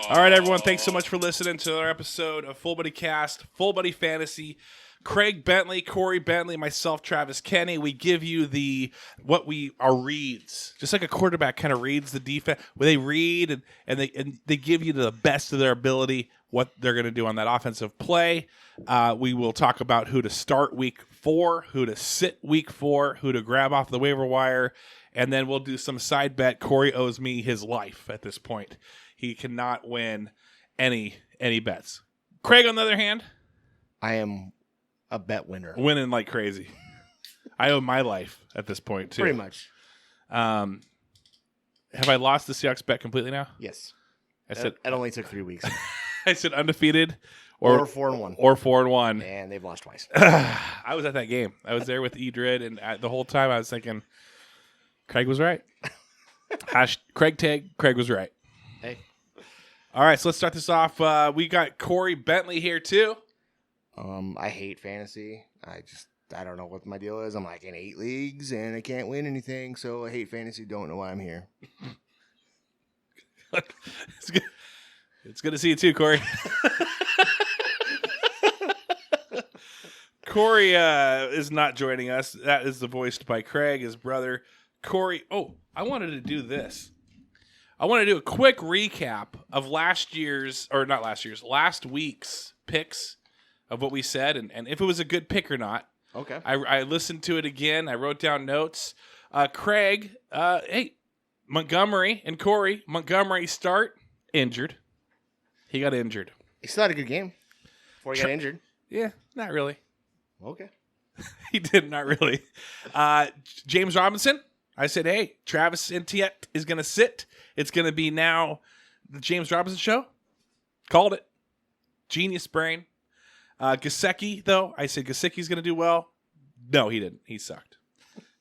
All right, everyone. Thanks so much for listening to our episode of Fullbuddy Cast, Fullbuddy Fantasy. Craig Bentley, Corey Bentley, myself, Travis Kenny. We give you our reads, just like a quarterback kind of reads the defense. Where they read and they give you the best of their ability what they're going to do on that offensive play. We will talk about who to start week 4, who to sit week 4, who to grab off the waiver wire, and then we'll do some side bet. Corey owes me his life at this point. He cannot win any bets. Craig, on the other hand, I am a bet winner. Winning like crazy. I owe my life at this point, too. Pretty much. Have I lost the Seahawks bet completely now? Yes. It only took 3 weeks. I said undefeated or 4-1. Or 4-1. And they've lost twice. I was at that game. I was there with Edred, and the whole time I was thinking, Craig was right. Craig was right. Hey. All right, so let's start this off. We got Corey Bentley here, too. I hate fantasy. I don't know what my deal is. I'm like in 8 leagues and I can't win anything, so I hate fantasy. Don't know why I'm here. It's good to see you too, Corey. Corey is not joining us. That is voiced by Craig, his brother. Corey, I wanted to do this. I want to do a quick recap of last week's picks of what we said and if it was a good pick or not. Okay. I listened to it again. I wrote down notes. Craig, hey, Montgomery and Corey. Montgomery injured. He got injured. He still had a good game before he got injured. Yeah, not really. Okay. He did not really. James Robinson, I said, hey, Travis Etienne is going to sit. It's going to be now the James Robinson show. Called it. Genius brain. Gesicki, though, I said Gesicki's going to do well. No, he didn't. He sucked.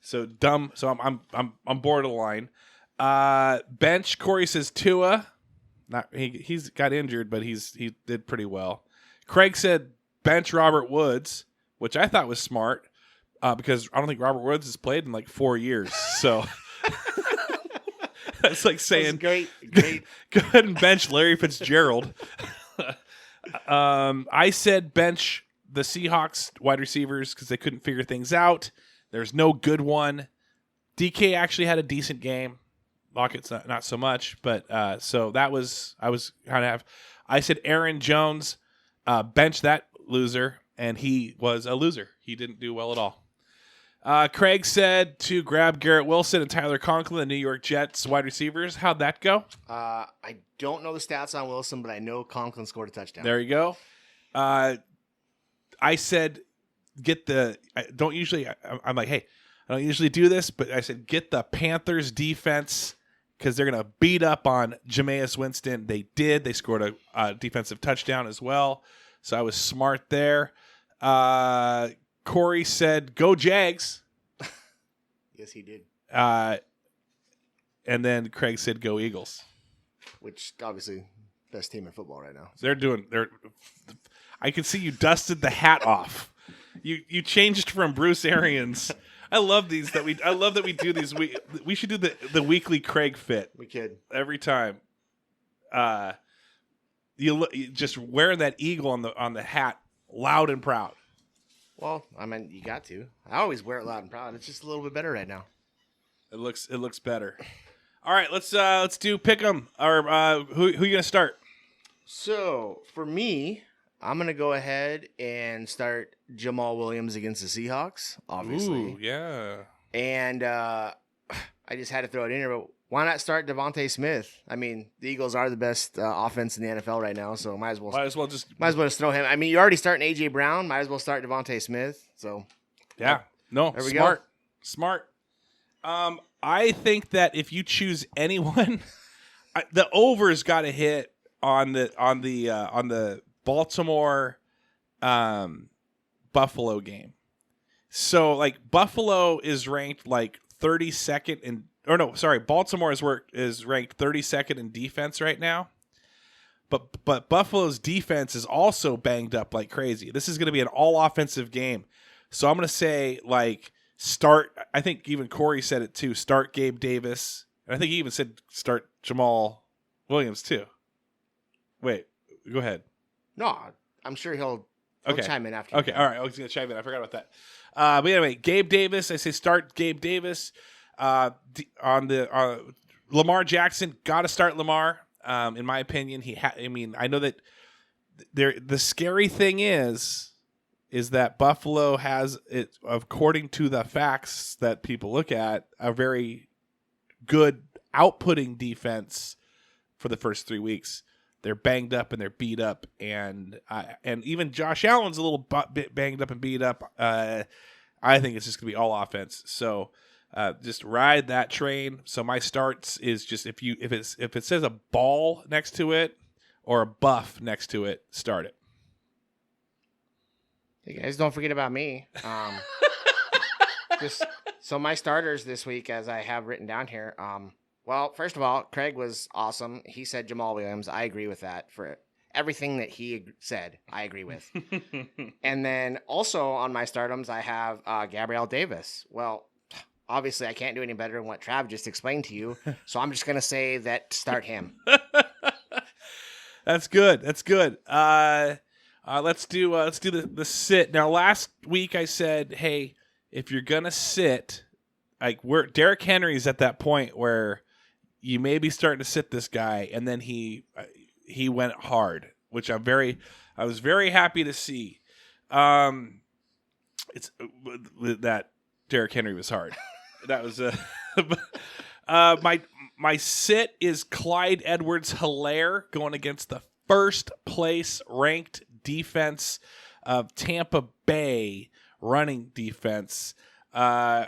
So dumb. So I'm borderline. Bench. Corey says Tua. He's got injured, but he did pretty well. Craig said bench Robert Woods, which I thought was smart because I don't think Robert Woods has played in like 4 years. So that's like saying great. Go ahead and bench Larry Fitzgerald. I said bench the Seahawks wide receivers because they couldn't figure things out. There's no good one. DK actually had a decent game. Lockett's not so much, but so that was I said Aaron Jones, bench that loser, and he was a loser. He didn't do well at all. Craig said to grab Garrett Wilson and Tyler Conklin, the New York Jets wide receivers. How'd that go? I don't know the stats on Wilson, but I know Conklin scored a touchdown. There you go. I said I'm like, hey, I don't usually do this, but I said get the Panthers defense because they're going to beat up on Jameis Winston. They did. They scored a defensive touchdown as well. So I was smart there. Corey said, go Jags. Yes, he did. And then Craig said, go Eagles. Which, obviously, best team in football right now. I could see you dusted the hat off. You changed from Bruce Arians. I love these. I love that we do these. We should do the weekly Craig fit. We could. Every time. You just wearing that eagle on the hat, loud and proud. Well, I mean, you got to. I always wear it loud and proud. It's just a little bit better right now. It looks better. All right, let's do pick 'em. Or who you gonna start? So for me, I'm gonna go ahead and start Jamal Williams against the Seahawks. Obviously, Ooh, yeah. And I just had to throw it in here, but why not start Devontae Smith? I mean, the Eagles are the best offense in the NFL right now, so might as well just throw him. I mean, you're already starting AJ Brown. Might as well start Devontae Smith. So yeah, no, there we go. Smart. I think that if you choose anyone, the over's got to hit on the Baltimore Buffalo game. So like Buffalo is ranked like 32nd in. Or no, sorry, Baltimore is ranked 32nd in defense right now. But Buffalo's defense is also banged up like crazy. This is going to be an all-offensive game. So I'm going to say, like, start – I think even Corey said it too. Start Gabe Davis. And I think he even said start Jamal Williams too. Wait, go ahead. No, I'm sure he'll chime in after. Okay, all right. I was going to chime in. I forgot about that. But anyway, Gabe Davis. I say start Gabe Davis. On the Lamar Jackson, got to start Lamar. In my opinion, I know that the scary thing is that Buffalo has, it, according to the facts that people look at, a very good outputting defense for the first 3 weeks. They're banged up and they're beat up, and even Josh Allen's a little bit banged up and beat up. I think it's just gonna be all offense. So just ride that train. So my starts is just if it says a ball next to it or a buff next to it, start it. Hey guys, don't forget about me. So my starters this week, as I have written down here. Well, first of all, Craig was awesome. He said Jamal Williams. I agree with that. For everything that he said, I agree with. And then also on my startums, I have Gabriel Davis. Well, obviously I can't do any better than what Trav just explained to you. So I'm just going to say that start him. That's good. Let's do the sit. Now, last week I said, hey, if you're going to sit, like Derrick Henry's at that point where you may be starting to sit this guy, and then he went hard, which I was very happy to see. It's that Derrick Henry was hard. That was my sit is Clyde Edwards-Helaire going against the first place ranked defense of Tampa Bay running defense. I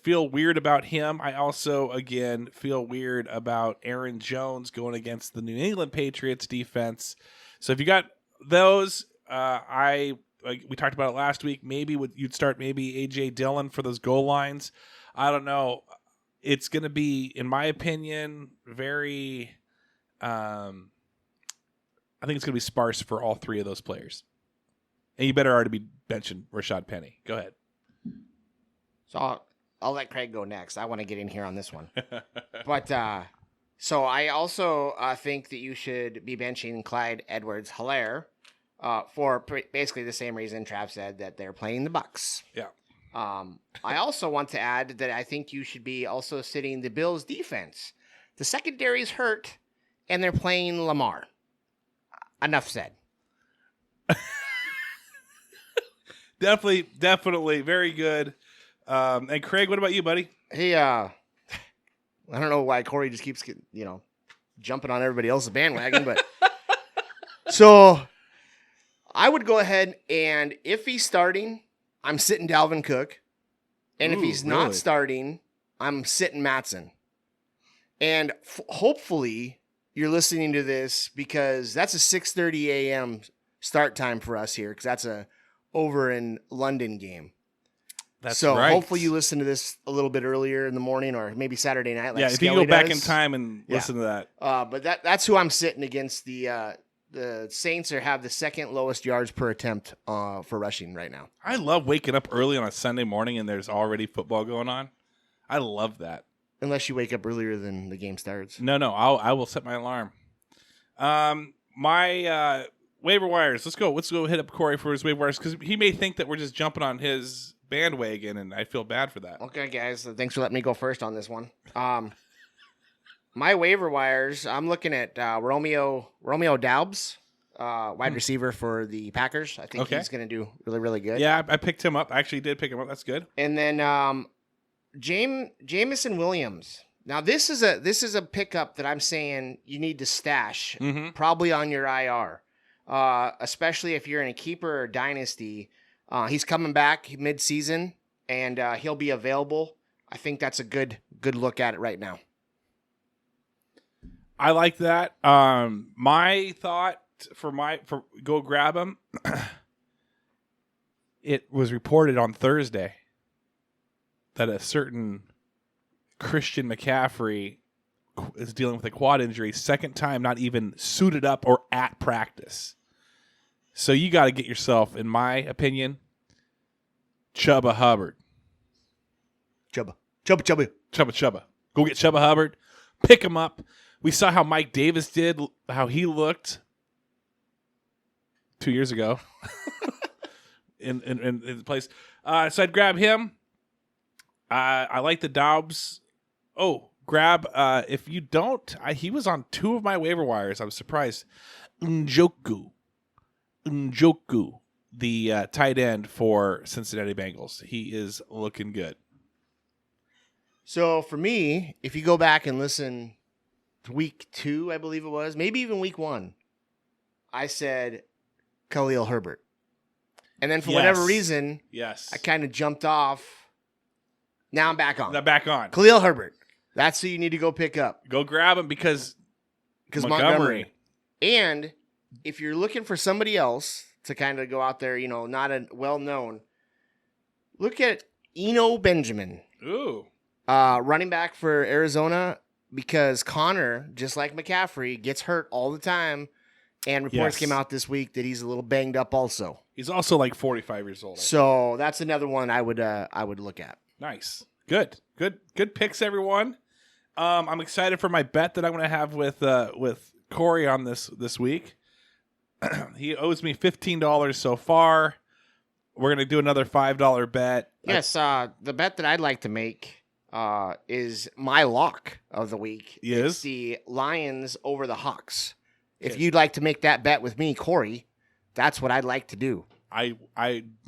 feel weird about him. I also, again, feel weird about Aaron Jones going against the New England Patriots defense. So if you got those, we talked about it last week. Maybe you'd start A.J. Dillon for those goal lines. I don't know. It's going to be, in my opinion, very. I think it's going to be sparse for all three of those players. And you better already be benching Rashad Penny. Go ahead. So I'll let Craig go next. I want to get in here on this one. But so I also think that you should be benching Clyde Edwards-Helaire for basically the same reason Trav said, that they're playing the Bucs. Yeah. I also want to add that I think you should be also sitting the Bills defense. The secondary's hurt, and they're playing Lamar. Enough said. Definitely. Very good. And Craig, what about you, buddy? Hey, I don't know why Corey just keeps, jumping on everybody else's bandwagon, but so I would go ahead and if he's starting, I'm sitting Dalvin Cook. And if he's not starting, I'm sitting Mattson. And hopefully you're listening to this because that's a 6:30 a.m. start time for us here because that's a over in London game. That's so right. Hopefully you listen to this a little bit earlier in the morning or maybe Saturday night. Like if you go back in time and listen to that. But that's who I'm sitting against. The Saints have the second lowest yards per attempt for rushing right now. I love waking up early on a Sunday morning and there's already football going on. I love that. Unless you wake up earlier than the game starts. No, I will set my alarm. My waiver wires. Let's go hit up Corey for his waiver wires because he may think that we're just jumping on his bandwagon, and I feel bad for that. Okay, guys. Thanks for letting me go first on this one. My waiver wires, I'm looking at Romeo Doubs, wide receiver for the Packers. I think he's going to do really, really good. Yeah, I picked him up. I actually did pick him up. That's good. And then Jameson Williams. Now this is a pickup that I'm saying you need to stash, probably on your IR, especially if you're in a keeper or dynasty. He's coming back mid-season, and he'll be available. I think that's a good look at it right now. I like that. My thought for go grab him. It was reported on Thursday that a certain Christian McCaffrey is dealing with a quad injury, second time not even suited up or at practice. So you got to get yourself, in my opinion, Chuba Hubbard. Chuba. Go get Chuba Hubbard. Pick him up. We saw how Mike Davis did, how he looked 2 years ago in the place. So I'd grab him. I like the Dobbs. Oh, grab. If you don't, he was on 2 of my waiver wires. I was surprised. Njoku, the tight end for Cincinnati Bengals. He is looking good. So for me, if you go back and listen to week 2, I believe it was, maybe even week 1, I said Khalil Herbert. And then for whatever reason, I kind of jumped off. Now I'm back on. Khalil Herbert. That's who you need to go pick up. Go grab him because Montgomery. And if you're looking for somebody else to kind of go out there, not a well-known, look at Eno Benjamin. Ooh. Running back for Arizona, because Connor, just like McCaffrey, gets hurt all the time. And reports came out this week that he's a little banged up also. He's also like 45 years old. So that's another one I would look at. Nice. Good picks, everyone. I'm excited for my bet that I'm going to have with Corey on this week. He owes me $15 so far. We're going to do another $5 bet. Yes, the bet that I'd like to make is my lock of the week. Yes. It's the Lions over the Hawks. If you'd like to make that bet with me, Corey, that's what I'd like to do. I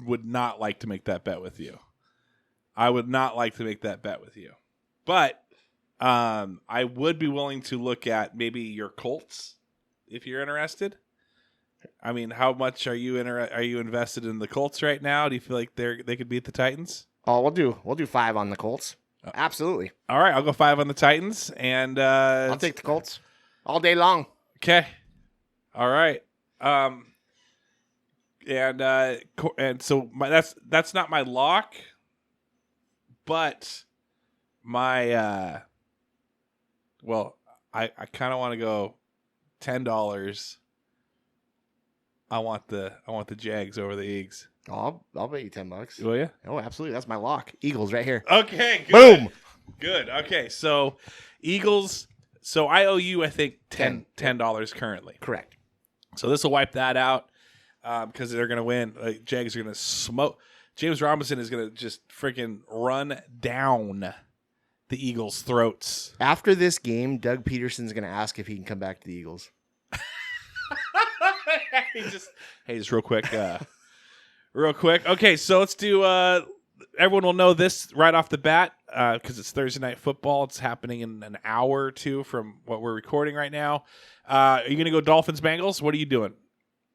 would not like to make that bet with you. But I would be willing to look at maybe your Colts if you're interested. I mean, how much are you invested in the Colts right now? Do you feel like they could beat the Titans? Oh, we'll do 5 on the Colts. Absolutely. All right, I'll go 5 on the Titans, and I'll take the Colts all day long. Okay. All right. And so that's not my lock, but my I kind of want to go $10. I want the Jags over the Eagles. Oh, I'll bet you $10. Will you? Oh, absolutely. That's my lock. Eagles right here. Okay. Good. Boom. Good. Okay. So Eagles. So I owe you, I think, $10 currently. Correct. So this will wipe that out because they're going to win. Jags are going to smoke. James Robinson is going to just freaking run down the Eagles' throats. After this game, Doug Peterson's going to ask if he can come back to the Eagles. Just real quick. Okay, so let's do everyone will know this right off the bat because it's Thursday Night Football. It's happening in an hour or two from what we're recording right now. Are you going to go Dolphins-Bengals? What are you doing?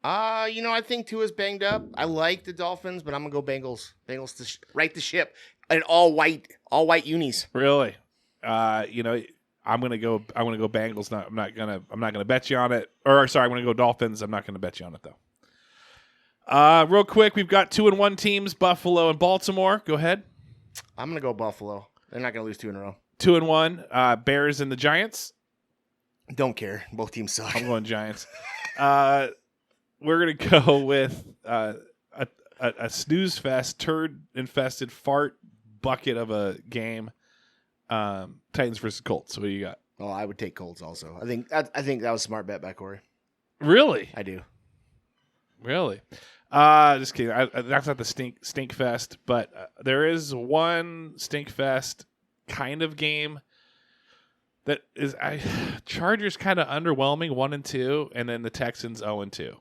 I think Tua's banged up. I like the Dolphins, but I'm going to go Bengals. Bengals to right the ship. And all white unis. Really? I'm gonna go Bengals. I'm not gonna bet you on it. Or sorry, I'm gonna go Dolphins. I'm not gonna bet you on it though. Real quick, we've got 2-1 teams: Buffalo and Baltimore. Go ahead. I'm gonna go Buffalo. They're not gonna lose 2 in a row. 2-1. Bears and the Giants. Don't care. Both teams suck. I'm going Giants. We're gonna go with a snooze fest, turd infested fart bucket of a game. Titans versus Colts. What do you got? Oh, I would take Colts also. I think that was a smart bet by Corey. Really? I do. Really? Just kidding. That's not the stink fest, but there is one stink fest kind of game that is Chargers kind of underwhelming 1-2, and then the Texans 0-2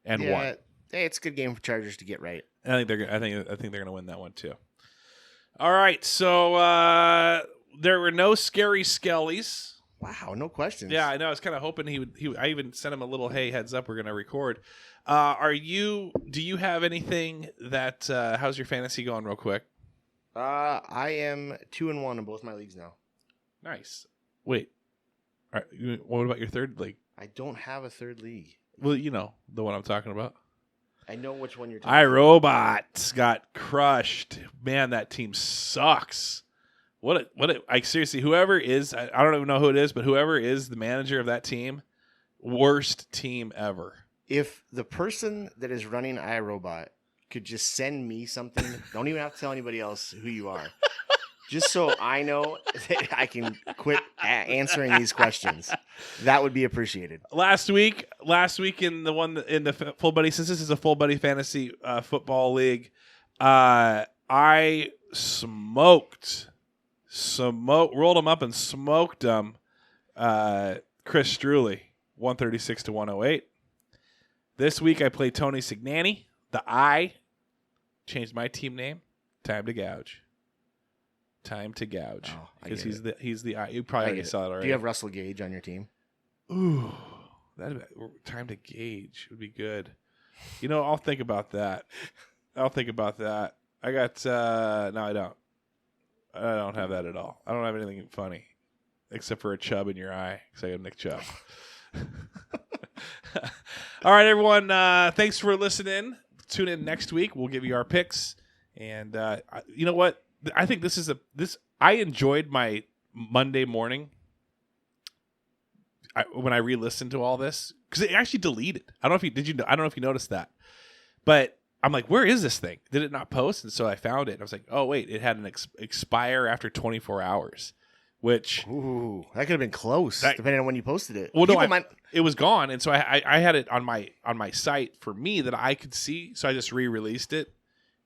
and 1. Hey, it's a good game for Chargers to get right. I think they're gonna win that one too. All right, so there were no scary skellies. Wow, no questions. Yeah, I know. I was kind of hoping he would. I even sent him a little, hey, heads up, we're going to record. Do you have anything that? How's your fantasy going, real quick? I am 2-1 in both my leagues now. Nice. Wait. All right, what about your third league? I don't have a third league. Well, you know the one I'm talking about. I know which one you're talking about. iRobot got crushed. Man, that team sucks. Seriously, whoever is, I don't even know who it is, but whoever is the manager of that team, worst team ever. If the person that is running iRobot could just send me something, don't even have to tell anybody else who you are. just so I know that I can quit answering these questions. That would be appreciated. Last week in the Fullbuddy, since this is a Fullbuddy fantasy football league, I rolled them up and smoked them. Chris Struley, 136 to 108. This week I played Tony Signani. The I changed my team name. Time to gouge. Because he's the I. You probably already saw it already. Do you have Russell Gage on your team? Ooh, time to gauge would be good. I'll think about that. I got no, I don't. I don't have that at all. I don't have anything funny except for a chub in your eye because I got Nick Chubb. All right, everyone. Thanks for listening. Tune in next week. We'll give you our picks. And you know what? I think I enjoyed my Monday morning when I re-listened to all this because it actually deleted. I don't know if you noticed that, but I'm like, where is this thing? Did it not post? And so I found it. And I was like, oh wait, it had an expire after 24 hours. Which that could have been close, depending on when you posted it. Well, it was gone, and so I had it on my site for me that I could see. So I just re-released it,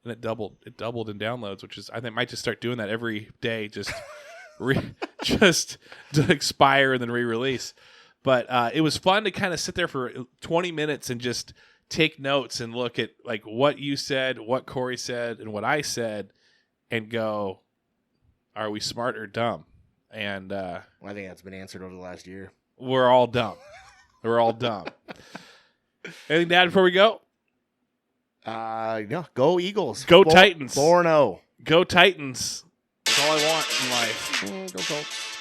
and it doubled in downloads, which is I think I might just start doing that every day, just just to expire and then re-release. But it was fun to kind of sit there for 20 minutes and just take notes and look at like what you said, what Corey said, and what I said, and go, are we smart or dumb? And I think that's been answered over the last year. We're all dumb. Anything to add before we go? No. Go Eagles. Go Titans. 4-0. Go Titans. That's all I want in life. Go Colts.